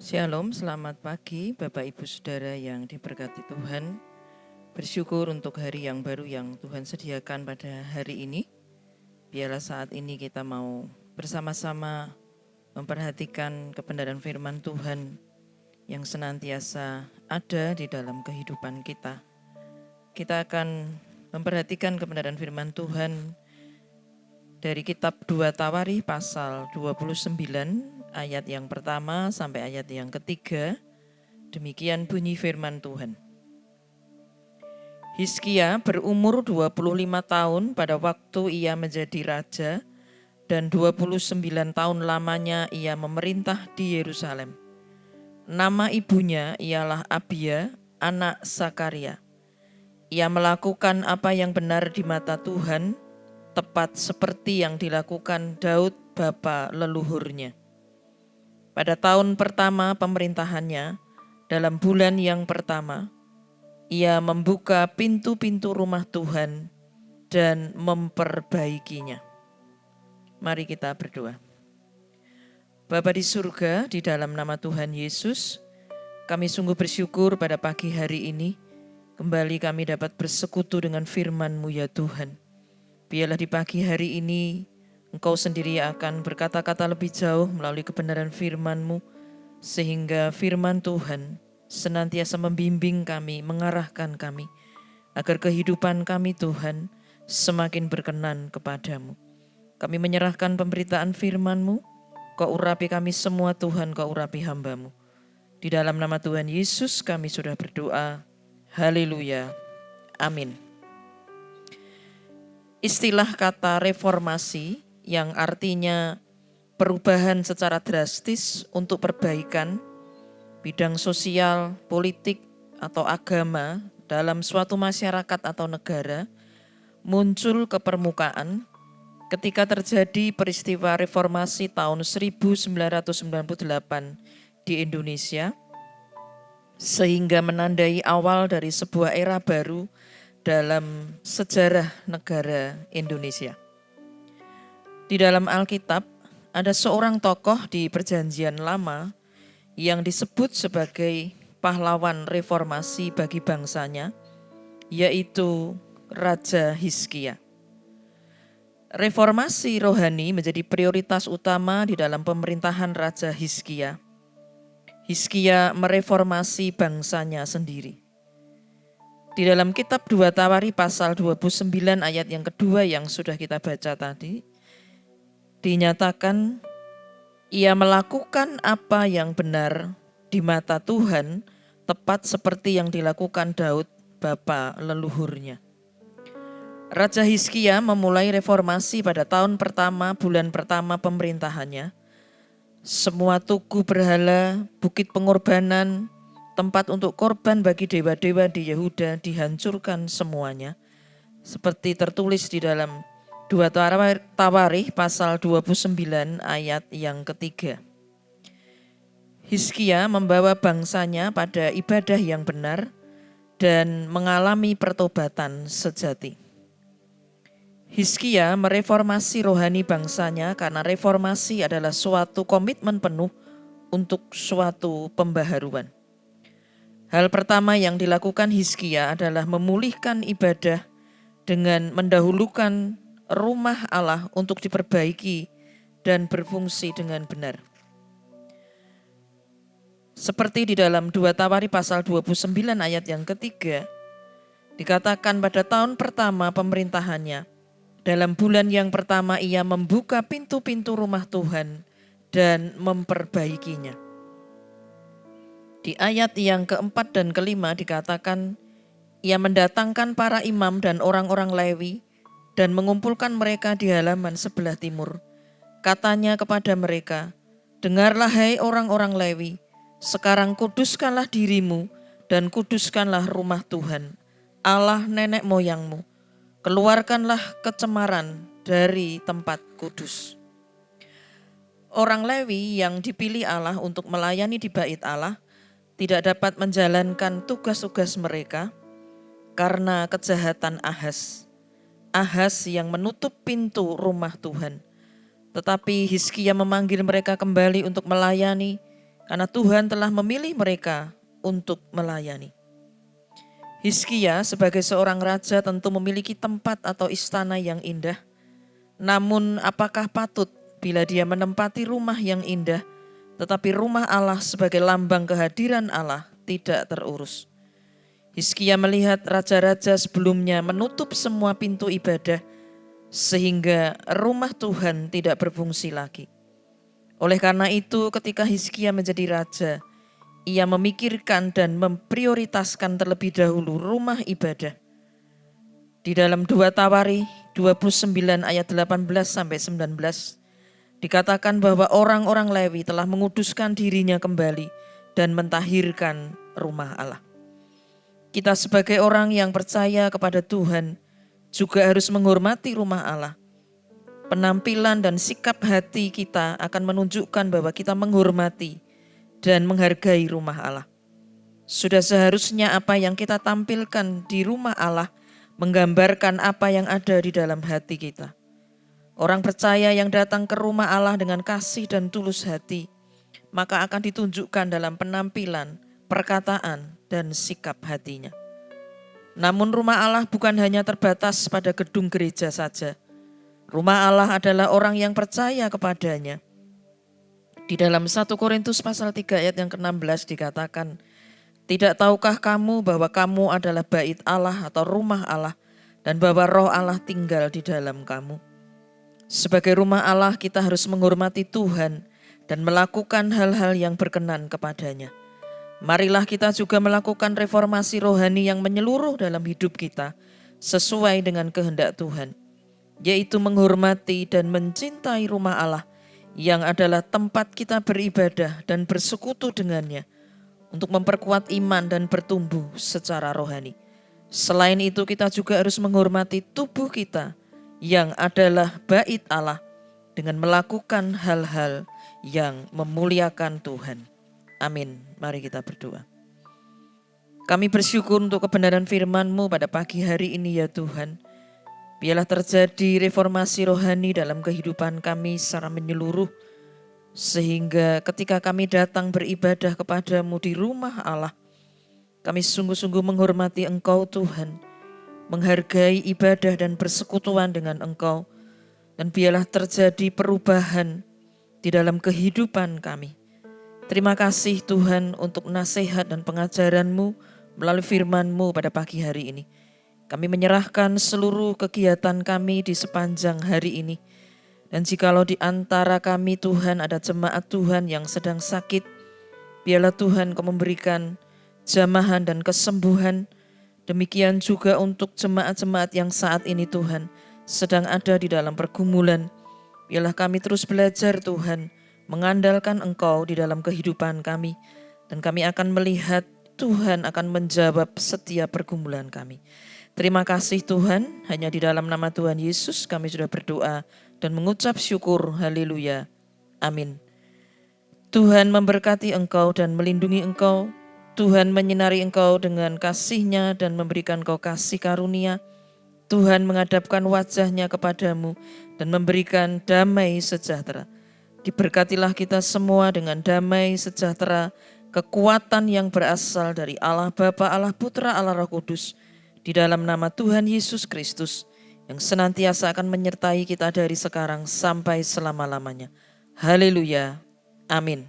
Shalom, selamat pagi Bapak Ibu Saudara yang diberkati Tuhan. Bersyukur untuk hari yang baru yang Tuhan sediakan pada hari ini. Biarlah saat ini kita mau bersama-sama memperhatikan kebenaran firman Tuhan yang senantiasa ada di dalam kehidupan kita. Kita akan memperhatikan kebenaran firman Tuhan dari kitab 2 Tawarikh pasal 29 ayat yang pertama sampai ayat yang ketiga. Demikian bunyi firman Tuhan. Hizkia berumur 25 tahun pada waktu ia menjadi raja dan 29 tahun lamanya ia memerintah di Yerusalem. Nama ibunya ialah Abia, anak Sakaria. Ia melakukan apa yang benar di mata Tuhan, tepat seperti yang dilakukan Daud bapa leluhurnya. Pada tahun pertama pemerintahannya, dalam bulan yang pertama, ia membuka pintu-pintu rumah Tuhan dan memperbaikinya. Mari kita berdoa. Bapa di surga, di dalam nama Tuhan Yesus, kami sungguh bersyukur pada pagi hari ini, kembali kami dapat bersekutu dengan firman-Mu ya Tuhan. Biarlah di pagi hari ini, Engkau sendiri akan berkata-kata lebih jauh melalui kebenaran firman-Mu, sehingga firman Tuhan senantiasa membimbing kami, mengarahkan kami, agar kehidupan kami Tuhan semakin berkenan kepadamu. Kami menyerahkan pemberitaan firman-Mu, Kau urapi kami semua Tuhan, Kau urapi hamba-Mu. Di dalam nama Tuhan Yesus kami sudah berdoa. Haleluya. Amin. Istilah kata reformasi yang artinya perubahan secara drastis untuk perbaikan bidang sosial, politik, atau agama dalam suatu masyarakat atau negara muncul ke permukaan ketika terjadi peristiwa reformasi tahun 1998 di Indonesia, sehingga menandai awal dari sebuah era baru dalam sejarah negara Indonesia. Di dalam Alkitab ada seorang tokoh di Perjanjian Lama yang disebut sebagai pahlawan reformasi bagi bangsanya, yaitu Raja Hizkia. Reformasi rohani menjadi prioritas utama di dalam pemerintahan Raja Hizkia. Hizkia mereformasi bangsanya sendiri. Di dalam kitab 2 Tawarikh pasal 29 ayat yang kedua yang sudah kita baca tadi, dinyatakan ia melakukan apa yang benar di mata Tuhan, tepat seperti yang dilakukan Daud bapa leluhurnya. Raja Hizkia memulai reformasi pada tahun pertama, bulan pertama pemerintahannya. Semua tugu berhala, bukit pengorbanan, tempat untuk korban bagi dewa-dewa di Yehuda dihancurkan semuanya. Seperti tertulis di dalam 2 Tawarikh pasal 29 ayat yang ketiga. Hizkia membawa bangsanya pada ibadah yang benar dan mengalami pertobatan sejati. Hizkia mereformasi rohani bangsanya karena reformasi adalah suatu komitmen penuh untuk suatu pembaharuan. Hal pertama yang dilakukan Hizkia adalah memulihkan ibadah dengan mendahulukan rumah Allah untuk diperbaiki dan berfungsi dengan benar. Seperti di dalam 2 Tawarikh pasal 29 ayat yang ketiga, dikatakan pada tahun pertama pemerintahannya, dalam bulan yang pertama ia membuka pintu-pintu rumah Tuhan dan memperbaikinya. Di ayat yang keempat dan kelima dikatakan, ia mendatangkan para imam dan orang-orang Lewi dan mengumpulkan mereka di halaman sebelah timur. Katanya kepada mereka, dengarlah hai orang-orang Lewi, sekarang kuduskanlah dirimu dan kuduskanlah rumah Tuhan, Allah nenek moyangmu. Keluarkanlah kecemaran dari tempat kudus. Orang Lewi yang dipilih Allah untuk melayani di bait Allah tidak dapat menjalankan tugas-tugas mereka karena kejahatan Ahaz. Ahaz yang menutup pintu rumah Tuhan. Tetapi Hizkia memanggil mereka kembali untuk melayani karena Tuhan telah memilih mereka untuk melayani. Hizkia sebagai seorang raja tentu memiliki tempat atau istana yang indah. Namun apakah patut bila dia menempati rumah yang indah, tetapi rumah Allah sebagai lambang kehadiran Allah tidak terurus? Hizkia melihat raja-raja sebelumnya menutup semua pintu ibadah sehingga rumah Tuhan tidak berfungsi lagi. Oleh karena itu ketika Hizkia menjadi raja, ia memikirkan dan memprioritaskan terlebih dahulu rumah ibadah. Di dalam 2 Tawari 29 ayat 18 sampai 19 dikatakan bahwa orang-orang Lewi telah menguduskan dirinya kembali dan mentahirkan rumah Allah. Kita sebagai orang yang percaya kepada Tuhan juga harus menghormati rumah Allah. Penampilan dan sikap hati kita akan menunjukkan bahwa kita menghormati dan menghargai rumah Allah. Sudah seharusnya apa yang kita tampilkan di rumah Allah menggambarkan apa yang ada di dalam hati kita. Orang percaya yang datang ke rumah Allah dengan kasih dan tulus hati, maka akan ditunjukkan dalam penampilan, perkataan, dan sikap hatinya. Namun rumah Allah bukan hanya terbatas pada gedung gereja saja. Rumah Allah adalah orang yang percaya kepadanya. Di dalam 1 Korintus pasal 3 ayat yang ke-16 dikatakan, tidak tahukah kamu bahwa kamu adalah bait Allah atau rumah Allah dan bahwa roh Allah tinggal di dalam kamu. Sebagai rumah Allah kita harus menghormati Tuhan dan melakukan hal-hal yang berkenan kepadanya. Marilah kita juga melakukan reformasi rohani yang menyeluruh dalam hidup kita sesuai dengan kehendak Tuhan, yaitu menghormati dan mencintai rumah Allah yang adalah tempat kita beribadah dan bersekutu dengannya untuk memperkuat iman dan bertumbuh secara rohani. Selain itu kita juga harus menghormati tubuh kita yang adalah bait Allah dengan melakukan hal-hal yang memuliakan Tuhan. Amin. Mari kita berdoa. Kami bersyukur untuk kebenaran firman-Mu pada pagi hari ini ya Tuhan. Biarlah terjadi reformasi rohani dalam kehidupan kami secara menyeluruh, sehingga ketika kami datang beribadah kepadamu di rumah Allah, kami sungguh-sungguh menghormati Engkau Tuhan, menghargai ibadah dan persekutuan dengan Engkau, dan biarlah terjadi perubahan di dalam kehidupan kami. Terima kasih Tuhan untuk nasihat dan pengajaran-Mu melalui firman-Mu pada pagi hari ini. Kami menyerahkan seluruh kegiatan kami di sepanjang hari ini. Dan jikalau di antara kami Tuhan ada jemaat Tuhan yang sedang sakit, biarlah Tuhan Kau memberikan jamahan dan kesembuhan. Demikian juga untuk jemaat-jemaat yang saat ini Tuhan sedang ada di dalam pergumulan. Biarlah kami terus belajar Tuhan, mengandalkan Engkau di dalam kehidupan kami. Dan kami akan melihat Tuhan akan menjawab setiap pergumulan kami. Terima kasih Tuhan, hanya di dalam nama Tuhan Yesus kami sudah berdoa dan mengucap syukur. Haleluya. Amin. Tuhan memberkati engkau dan melindungi engkau. Tuhan menyinari engkau dengan kasih-Nya dan memberikan engkau kasih karunia. Tuhan menghadapkan wajah-Nya kepadamu dan memberikan damai sejahtera. Diberkatilah kita semua dengan damai sejahtera, kekuatan yang berasal dari Allah Bapa, Allah Putra, Allah Roh Kudus, di dalam nama Tuhan Yesus Kristus yang senantiasa akan menyertai kita dari sekarang sampai selama-lamanya. Haleluya. Amin.